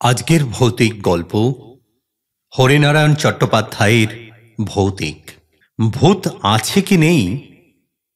আজকের ভৌতিক গল্প হরিনারায়ণ চট্টোপাধ্যায়ের ভৌতিক। ভূত আছে কি নেই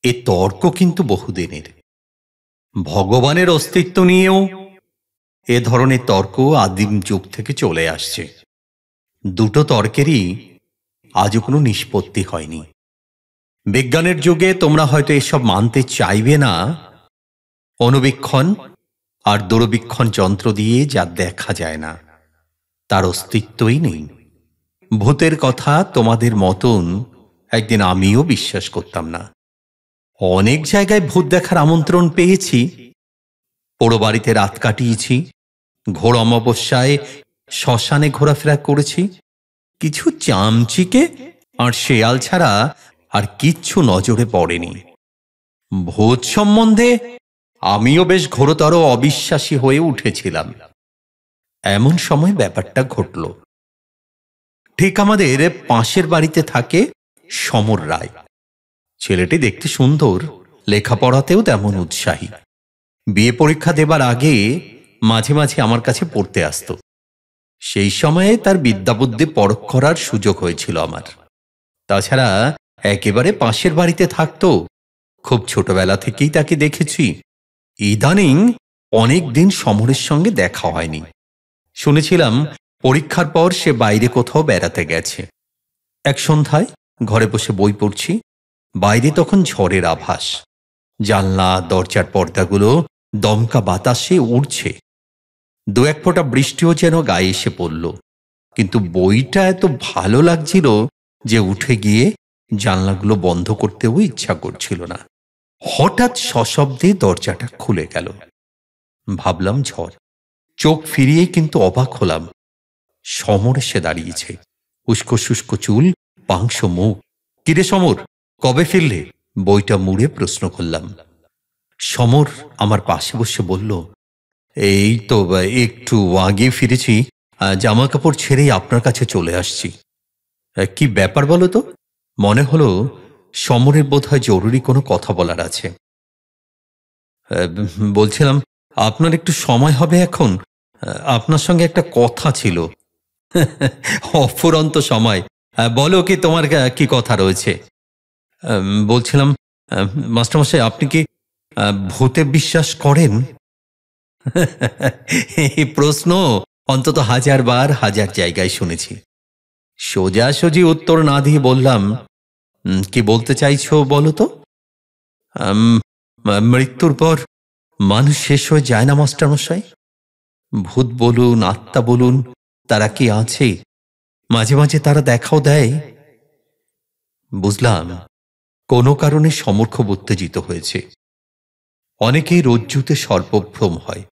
এ তর্ক কিন্তু বহুদিনের। ভগবানের অস্তিত্ব নিয়েও এ ধরনের তর্ক আদিম যুগ থেকে চলে আসছে। দুটো তর্কেরই আজও কোনো নিষ্পত্তি হয়নি। বিজ্ঞানের যুগে তোমরা হয়তো এসব মানতে চাইবে না। অনুবীক্ষণ আর দূরবীক্ষণ যন্ত্র দিয়ে যা দেখা যায় না তার অস্তিত্বই নেই। ভূতের কথা তোমাদের মতন একদিন আমিও বিশ্বাস করতাম না। অনেক জায়গায় ভূত দেখার আমন্ত্রণ পেয়েছি, পোড়ো বাড়িতে রাত কাটিয়েছি, ঘোর অমাবস্যায় শ্মশানে ঘোরাফেরা করেছি। কিছু চামচিকে আর শেয়াল ছাড়া আর কিচ্ছু নজরে পড়েনি। ভূত সম্বন্ধে আমিও বেশ ঘোরতর অবিশ্বাসী হয়ে উঠেছিলাম। এমন সময় ব্যাপারটা ঘটল। ঠিক আমাদের পাশের বাড়িতে থাকে সমর রায়। ছেলেটি দেখতে সুন্দর, লেখাপড়াতেও তেমন উৎসাহী। বিয়ে পরীক্ষা দেবার আগে মাঝে মাঝে আমার কাছে পড়তে আসত। সেই সময়ে তার বিদ্যাবুদ্ধি পরখ করার সুযোগ হয়েছিল আমার। তাছাড়া একেবারে পাশের বাড়িতে থাকতো। খুব ছোটবেলা থেকেই তাকে দেখেছি। ইদানিং অনেক দিন সমরের সঙ্গে দেখা হয়নি। শুনেছিলাম পরীক্ষার পর সে বাইরে কোথাও বেড়াতে গেছে। এক সন্ধ্যায় ঘরে বসে বই পড়ছি। বাইরে তখন ঝড়ের আভাস। জানলা দরজার পর্দাগুলো দমকা বাতাসে উড়ছে। দু এক ফোঁটা বৃষ্টিও যেন গায়ে এসে পড়ল। কিন্তু বইটা এত ভালো লাগছিল যে উঠে গিয়ে জানলাগুলো বন্ধ করতেও ইচ্ছা করছিল না। হঠাৎ সশব্দে দরজাটা খুলে গেল। ভাবলাম ঝড়। চোখ ফিরিয়ে কিন্তু অবাক হলাম। সমর এসে দাঁড়িয়েছে। উস্কো শুষ্ক চুল, পাংশ মুখ। কিরে সমর, কবে ফিরলে? বইটা মুড়ে প্রশ্ন করলাম। সমর আমার পাশে বসে বলল, এই তো একটু আগে ফিরেছি। জামা কাপড় ছেড়েই আপনার কাছে চলে আসছি। কি ব্যাপার বলো তো? মনে হলো সমরের বোধহয় জরুরি কোনো কথা বলার আছে। বলছিলাম, আপনার একটু সময় হবে এখন? আপনার সঙ্গে একটা কথা ছিল। অফুরন্ত সময়। বলো, কি তোমার কি কথা রয়েছে? বলছিলাম, মাস্টারমশাই, আপনি কি ভূতে বিশ্বাস করেন? এই প্রশ্ন অন্তত 1000 বার 1000 জায়গায় শুনেছি। সোজাসুজি উত্তর না দিয়ে বললাম, কি বলতে চাইছো বলো তো? মৃত্যুর পর মানুষ শেষ হয়ে যায় না মাস্টারমশাই? ভূত বলুন, আত্মা বলুন, তারা কি আছে? মাঝে মাঝে তারা দেখাও দেয়। বুঝলাম কোনো কারণে সমর খুব উত্তেজিত হয়েছে। অনেকেই রজ্জুতে সর্পভ্রম হয়,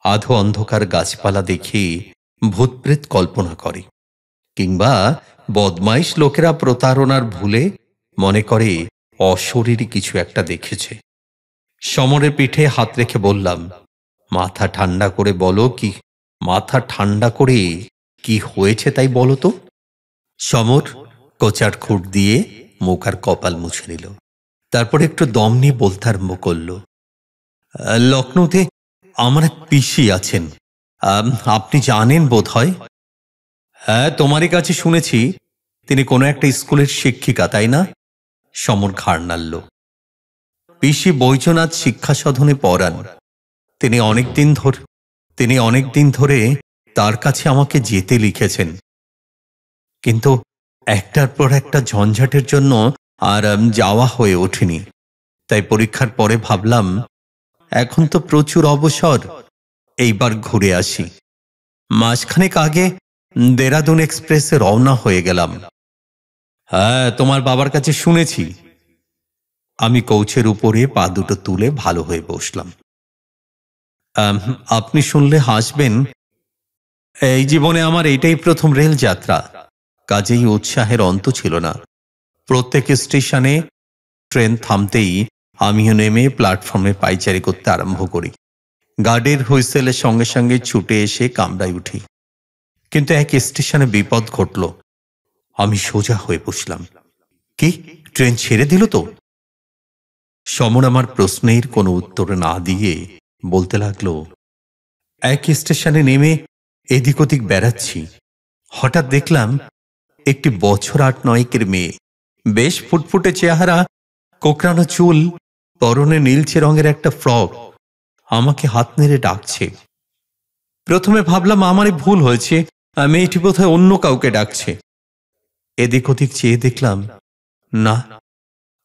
আধো অন্ধকার গাছপালা দেখে ভূতপ্রেত কল্পনা করে, কিংবা বদমাইশ লোকেরা প্রতারণার ভুলে মনে করে অশরীরী কিছু একটা দেখেছে। সমরের পিঠে হাত রেখে বললাম, মাথা ঠান্ডা করে বলো, কি মাথা ঠান্ডা করে কি হয়েছে তাই বলো তো। সমর কোচার খুঁট দিয়ে মুখ আর কপাল মুছে নিল। তারপর একটু দম নিয়ে বলতে আরম্ভ করল, লখনৌতে আমার এক পিসি আছেন, আপনি জানেন বোধ হয়। হ্যাঁ, তোমারই কাছে শুনেছি তিনি কোনো একটা স্কুলের শিক্ষিকা, তাই না? সমর ঘাড় নাড়ল। পিসি বৈজনাথ শিক্ষা সাধনে পড়ান। তিনি অনেকদিন ধরে তার কাছে আমাকে যেতে লিখেছেন, কিন্তু একটার পর একটা ঝঞ্ঝাটের জন্য আর যাওয়া হয়ে ওঠেনি। তাই পরীক্ষার পরে ভাবলাম, এখন তো প্রচুর অবসর, এইবার ঘুরে আসি। মাসখানেক আগে দেরাদুন এক্সপ্রেসে রওনা হয়ে গেলাম। হ্যাঁ, তোমার বাবার কাছে শুনেছি। আমি কৌচের উপরে পা দুটো তুলে ভালো হয়ে বসলাম। আপনি শুনলে হাসবেন। এই জীবনে আমার এটাই প্রথম রেল যাত্রা। কাজেই উৎসাহের অন্ত ছিল না। প্রত্যেক স্টেশনে ট্রেন থামতেই আমিও নেমে প্ল্যাটফর্মে পায়চারি করতে আরম্ভ করি। গার্ডের হুইসেলের সঙ্গে সঙ্গে ছুটে এসে কামরায় উঠি। কিন্তু এক স্টেশনে বিপদ ঘটল। আমি সোজা হয়ে বসলাম। কি, ট্রেন ছেড়ে দিল তো? সমর আমার প্রশ্নের কোনো উত্তর না দিয়ে বলতে লাগলো, এক স্টেশনে নেমে এদিক ওদিক বেড়াচ্ছি, হঠাৎ দেখলাম একটি বছর ৮-৯ মেয়ে, বেশ ফুটফুটে চেহারা, কোকড়ানো চুল, পরনে নীলচে রঙের একটা ফ্রক, আমাকে হাত নেড়ে ডাকছে। প্রথমে ভাবলাম আমারই ভুল হয়েছে, মেয়েটি বোধহয় অন্য কাউকে ডাকছে। এদিক ওদিক চেয়ে দেখলাম না,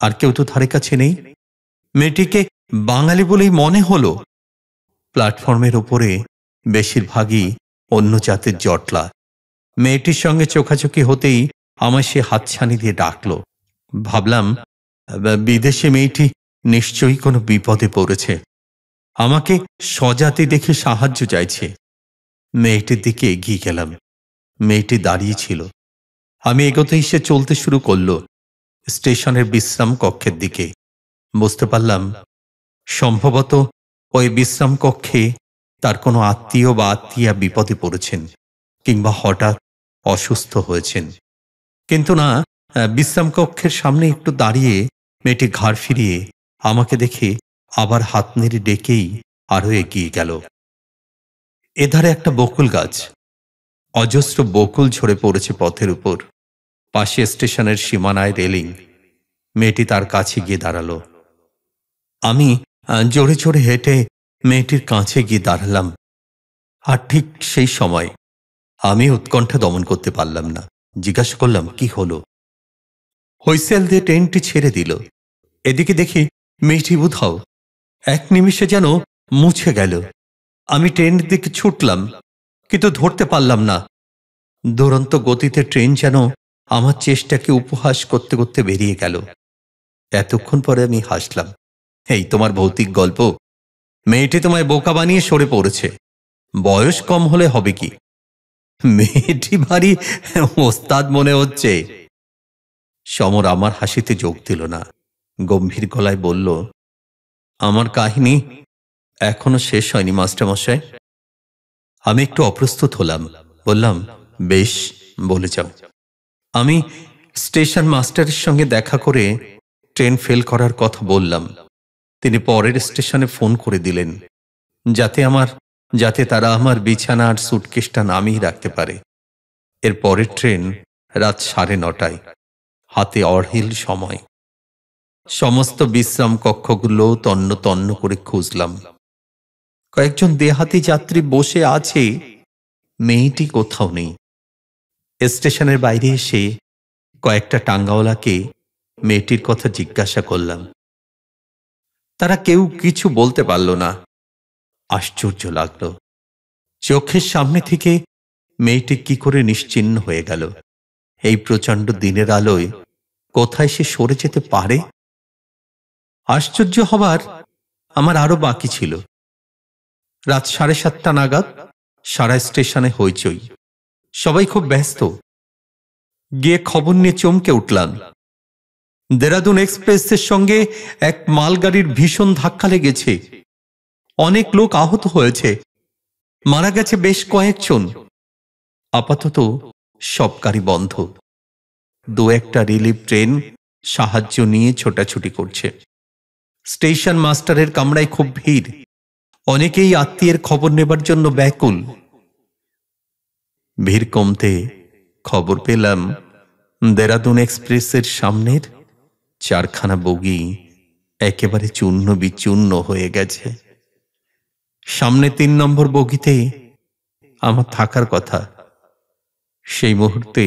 আর কেউ তো ধারে কাছে নেই। মেয়েটিকে বাঙালি বলেই মনে হলো। প্ল্যাটফর্মের ওপরে বেশিরভাগই অন্য জাতের জটলা। মেয়েটির সঙ্গে চোখাচোখি হতেই আমায় সে হাতছানি দিয়ে ডাকল। ভাবলাম বিদেশে মেয়েটি নিশ্চয়ই কোনো বিপদে পড়েছে, আমাকে স্বজাতি দেখে সাহায্য চাইছে। মেয়েটির দিকে এগিয়ে গেলাম। মেয়েটি দাঁড়িয়ে ছিল। আমি এগোতেই সে চলতে শুরু করল স্টেশনের বিশ্রাম কক্ষের দিকে। বুঝতে পারলাম সম্ভবত ওই বিশ্রাম কক্ষে তার কোনো আত্মীয় বা আত্মীয়া বিপদে পড়েছেন, কিংবা হঠাৎ অসুস্থ হয়েছেন। কিন্তু না, বিশ্রাম কক্ষের সামনে একটু দাঁড়িয়ে মেয়েটি ঘাড় ফিরিয়ে আমাকে দেখে আবার হাত নেড়ে ডেকেই আরো এগিয়ে গেল। এধারে একটা বকুল গাছ, অজস্র বকুল ঝরে পড়েছে পথের উপর। পাশে স্টেশনের সীমানায় রেলিং। মেয়েটি তার কাছে গিয়ে দাঁড়ালো। আমি জোরে জোরে হেঁটে মেয়েটির কাছে গিয়ে দাঁড়ালাম। আর ঠিক সেই সময় আমি উৎকণ্ঠা দমন করতে পারলাম না। জিজ্ঞাসা করলাম, কি হলো? হুইসেল দিয়ে ট্রেনটি ছেড়ে দিল। এদিকে দেখি মেয়েটি উধাও, এক নিমিষে যেন মুছে গেল। আমি ট্রেনের দিকে ছুটলাম, কিন্তু ধরতে পারলাম না। দুরন্ত গতিতে ট্রেন যেন আমার চেষ্টাকে উপহাস করতে করতে বেরিয়ে গেল। এতক্ষণ পরে আমি হাসলাম। এই তোমার ভৌতিক গল্প। মেয়েটি তোমায় বোকা বানিয়ে সরে পড়েছে। বয়স কম হলে হবে কি? মেয়েটি ভারী ওস্তাদ মনে হচ্ছে। সমর আমার হাসিতে যোগ দিল না, গম্ভীর গলায় বলল, আমার কাহিনী এখনো শেষ হয়নি মাস্টারমশাই। আমি একটু অপ্রস্তুত হলাম। বললাম, বেশ, বলে যাও। আমি স্টেশন মাস্টারের সঙ্গে দেখা করে ট্রেন ফেল করার কথা বললাম। তিনি পরের স্টেশনে ফোন করে দিলেন, যাতে তারা আমার বিছানা আর সুটকেসটা নামিয়ে রাখতে পারে। এর পরের ট্রেন রাত 9:30। হাতে অঢেল সময়। সমস্ত বিশ্রাম কক্ষগুলো তন্ন তন্ন করে খুঁজলাম। কয়েকজন দেহাতি যাত্রী বসে আছে, মেয়েটি কোথাও নেই। স্টেশনের বাইরে এসে কয়েকটা টাঙ্গাওয়ালাকে মেয়েটির কথা জিজ্ঞাসা করলাম। তারা কেউ কিছু বলতে পারল না। আশ্চর্য লাগলো, চোখের সামনে থেকে মেয়েটি কি করে নিশ্চিহ্ন হয়ে গেল। এই প্রচণ্ড দিনের আলোয় কোথায় সে সরে যেতে পারে? আশ্চর্য হবার আমার আরো বাকি ছিল। রাত 7:30 নাগাদ সারা স্টেশনে হইচই, সবাই খুব ব্যস্ত। গিয়ে খবর নিয়ে চমকে উঠলাম। দেরাদুন এক্সপ্রেসের সঙ্গে এক মালগাড়ির ভীষণ ধাক্কা লেগেছে। অনেক লোক আহত হয়েছে, মারা গেছে বেশ কয়েকজন। আপাতত সব গাড়ি বন্ধ। দু একটা রিলিফ ট্রেন সাহায্য নিয়ে ছোটাছুটি করছে। স্টেশন মাস্টারের কামরায় খুব ভিড়। অনেকেই আত্মীয়ের খবর নেবার জন্য ব্যাকুল। ভিড় কমতে খবর পেলাম দেরাদুন এক্সপ্রেসের সামনের 4খানা বগি একেবারে চূর্ণ বিচূর্ণ হয়ে গেছে। সামনে 3 নম্বর বগিতে আমার থাকার কথা। সেই মুহূর্তে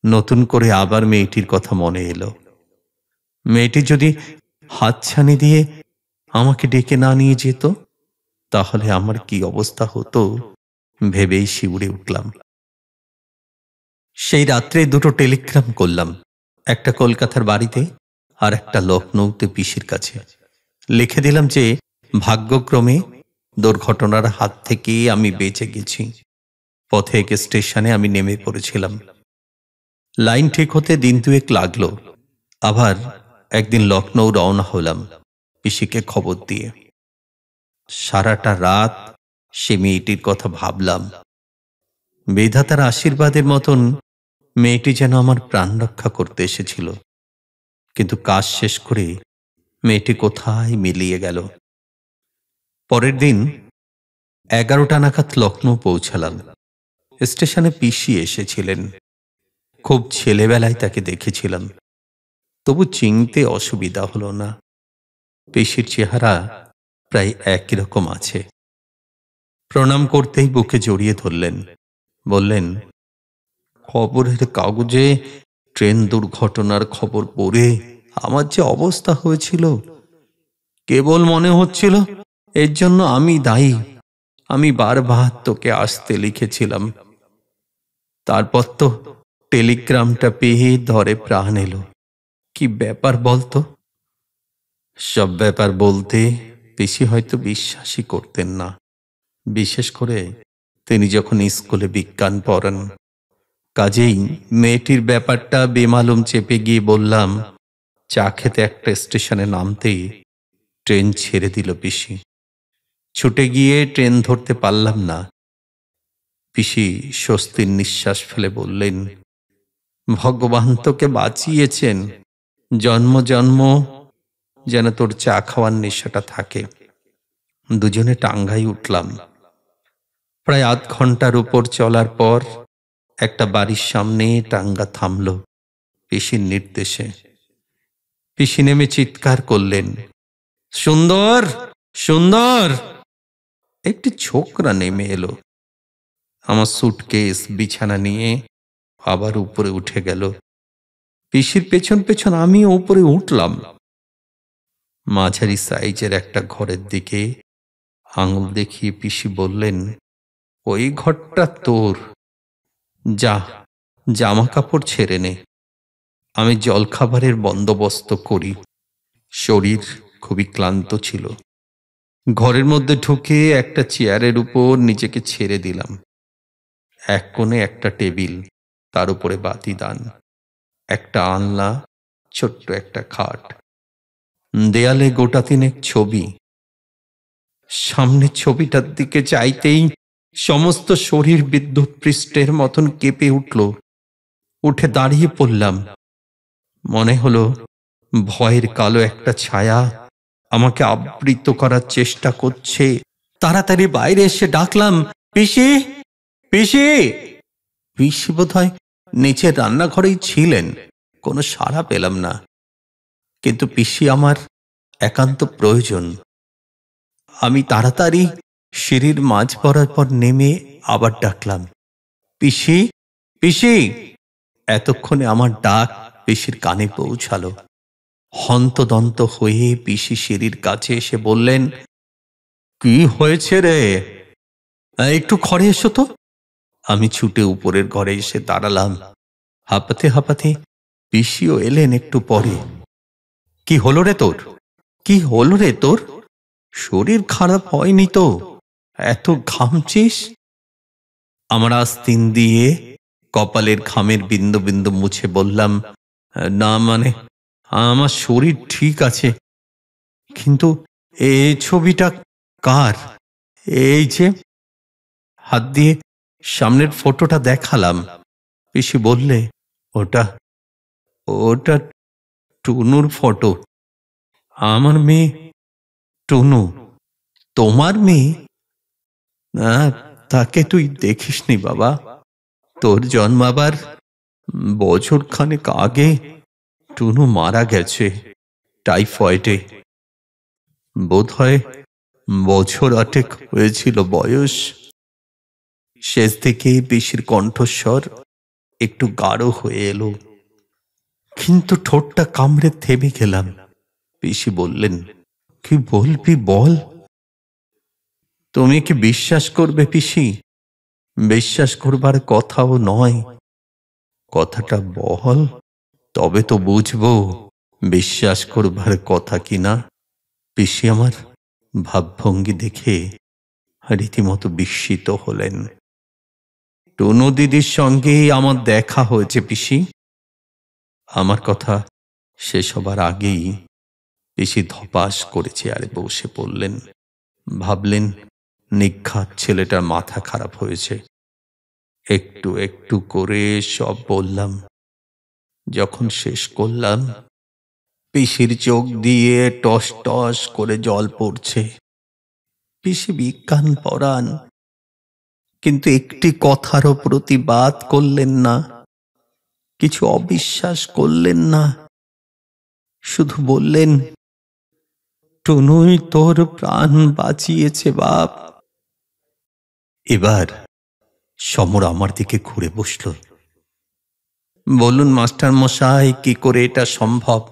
নতুন করে আবার মেয়েটির কথা মনে এলো। মেয়েটি যদি হাতছানি দিয়ে আমাকে ডেকে না নিয়ে যেত, তাহলে আমার কি অবস্থা হতো ভেবেই শিউরে উঠলাম। সেই রাত্রে 2টো টেলিগ্রাম করলাম, একটা কলকাতার বাড়িতে আর একটা লখনৌতে পিসির কাছে। লিখে দিলাম যে ভাগ্যক্রমে দুর্ঘটনার হাত থেকে আমি বেঁচে গেছি। পথে এক স্টেশনে আমি নেমে পড়েছিলাম। লাইন ঠিক হতে 1 দুয়েক লাগলো। আবার একদিন লখনৌ রওনা হলাম পিসিকে খবর দিয়ে। সারাটা রাত সে মেয়েটির কথা ভাবলাম। বিধাতার আশীর্বাদের মতন মেয়েটি যেন আমার প্রাণ রক্ষা করতে এসেছিল। কিন্তু কাজ শেষ করে মেয়েটি কোথায় মিলিয়ে গেল। পরের দিন 11টা নাগাদ লখনৌ পৌঁছালাম। স্টেশনে পিসি এসেছিলেন। খুব ছেলেবেলায় তাকে দেখেছিলাম, তবু চিনতে অসুবিধা হলো না। পিসির চেহারা প্রায় একই রকম আছে। প্রণাম করতেই বুকে জড়িয়ে ধরলেন, বললেন, খবরের কাগজে ট্রেন দুর্ঘটনার খবর পড়ে আমার যে অবস্থা হয়েছিল, কেবল মনে হচ্ছিল এর জন্য আমি দায়ী। আমি বারবার তোকে আসতে লিখেছিলাম। তারপর তো টেলিগ্রামটা পেয়ে ধরে প্রাণ এলো। কি ব্যাপার বলতো? সব ব্যাপার বলতে পিসি হয়তো বিশ্বাসই করতেন না, বিশেষ করে তিনি যখন স্কুলে বিজ্ঞান পড়ান। কাজেই মেয়েটির ব্যাপারটা বেমালুম চেপে গিয়ে বললাম। চা খেতে একটা স্টেশনে নামতেই ট্রেন ছেড়ে দিল পিসি। ছুটে গিয়ে ট্রেন ধরতে পারলাম না। পিসি স্বস্তির নিঃশ্বাস ফেলে বললেন, ভগবান তোকে বাঁচিয়েছেন। জন্ম জন্ম যেন তোর চা খাওয়ার নেশাটা থাকে। দুজনে টাঙ্গাই উঠলাম। প্রায় আধ ঘন্টার উপর চলার পর একটা বাড়ির সামনে টাঙ্গা থামল পিসির নির্দেশে। পিসি নেমে চিৎকার করলেন, সুন্দর, সুন্দর! একটি ছোকরা নেমে এলো। আমার সুটকেস বিছানা নিয়ে আবার উপরে উঠে গেল। পিসির পেছন পেছন আমিও উপরে উঠলাম। মাঝারি সাইজের একটা ঘরের দিকে আঙুল দেখিয়ে পিসি বললেন, ওই ঘরটা তোর। যা, জামা কাপড় ছেড়ে নে, আমি জলখাবারের বন্দোবস্ত করি। শরীর খুবই ক্লান্ত ছিল। ঘরের মধ্যে ঢুকে একটা চেয়ারের উপর নিজেকে ছেড়ে দিলাম। এক কোণে একটা টেবিল, তার উপরে বাতিদান, একটা আলনা, ছোট্ট একটা খাট, দেয়ালে গোটা তিনেক ছবি। সামনে ছবিটার দিকে চাইতেই সমস্ত শরীর বিদ্যুৎ পৃষ্ঠের মতন কেঁপে উঠল। উঠে দাঁড়িয়ে পড়লাম। মনে হলো ভয়ের কালো একটা ছায়া আমাকে আবৃত করার চেষ্টা করছে। তাড়াতাড়ি বাইরে এসে ডাকলাম, পিসি, পিসি! পিসি বোধহয় নিচের রান্নাঘরেই ছিলেন। কোনো সাড়া পেলাম না। কিন্তু পিসি আমার একান্ত প্রয়োজন। আমি তাড়াতাড়ি সিঁড়ির মাঝ বরাবর নেমে আবার ডাকলাম, পিসি, পিসি! এতক্ষণে আমার ডাক পিসির কানে পৌঁছালো। হন্তদন্ত হয়ে পিসি সিঁড়ির কাছে এসে বললেন, কি হয়েছে রে? একটু ঘরে এসো তো। আমি ছুটে উপরের ঘরে এসে দাঁড়ালাম। হাঁপাতে হাঁপাতে পিসিও এলেন একটু পরে। কি হলো রে তোর? কি হলো রে তোর? শরীর খারাপ হয়নি তো? এত ঘামছিস? আমার আস্তিন দিয়ে কপালের ঘামের বিন্দু বিন্দু মুছে বললাম, না মানে আমার শরীর ঠিক আছে, কিন্তু এই ছবিটা কার? এই যে। হাত দিয়ে সামনের ফটোটা দেখালাম। পিসি বললে, ওটা ওটা টুনুর ফটো। আমার মেয়ে টুনু। তোমার মেয়ে? না, তাকে তুই দেখিসনি বাবা। তোর জন্মাবার বছর খানেক আগে টুনু মারা গেছে টাইফয়েডে। বোধহয় বছর 8 হয়েছিল বয়স। শেষ থেকে পিসির কণ্ঠস্বর একটু গাঢ় হয়ে এলো, কিন্তু ঠোঁটটা কামড়ে থেমে গেলাম। পিসি বললেন, কি বলবি বল? তুমি কি বিশ্বাস করবে পিসি? বিশ্বাস করবার কথাও নয়। কথাটা বল, তবে তো বুঝবো বিশ্বাস করবার কথা কিনা। পিসি আমার ভাবভঙ্গি দেখে রীতিমতো বিস্মিত হলেন। টুনু দিদির সঙ্গে আমার দেখা হয়েছে পিসি। আমার কথা শেষ হবার আগেই পিসি ধপাস করে চেয়ারে বসে পড়লেন। ভাবলেন, নিঘাত ছেলেটার মাথা খারাপ হয়েছে। একটু একটু করে সব বললাম। যখন শেষ করলাম, পিসির চোখ দিয়ে টস টস করে জল পড়ছে। বেশি বিজ্ঞান পড়ান, কিন্তু একটি কথারও প্রতিবাদ করলেন না, কিছু অবিশ্বাস করলেন না, শুধু বললেন, টুনুই তোর প্রাণ বাঁচিয়েছে বাপ। এবার সমর আমার দিকে ঘুরে বসল। বলুন মাস্টার মশাই, কি করে এটা সম্ভব?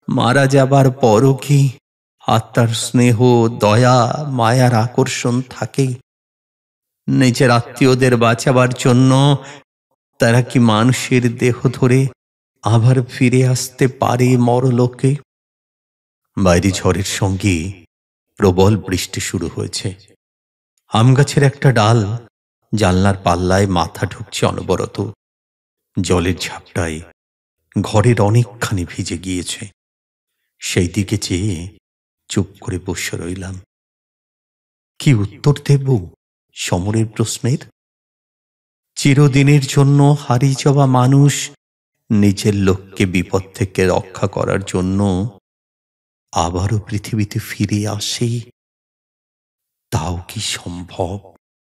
মারা যাবার পরও কি আত্মার স্নেহ, দয়া, মায়ার আকর্ষণ থাকে? নিজের আত্মীয়দের বাঁচাবার জন্য তারা কি মানুষের দেহ ধরে আবার ফিরে আসতে পারে মরলোকে? বাইরে ঝড়ের সঙ্গে প্রবল বৃষ্টি শুরু হয়েছে। আম গাছের একটা ডাল জানলার পাল্লায় মাথা ঢুকছে অনবরত। জলের ঝাপটায় ঘরের অনেকখানি ভিজে গিয়েছে। সেই দিকে চেয়ে চুপ করে বসে রইলাম। কি উত্তর দেব সমরের প্রশ্নের? চিরদিনের জন্য হারিয়ে যাওয়া মানুষ নিজের লোককে বিপদ থেকে রক্ষা করার জন্য আবারও পৃথিবীতে ফিরে আসে, তাও কি সম্ভব?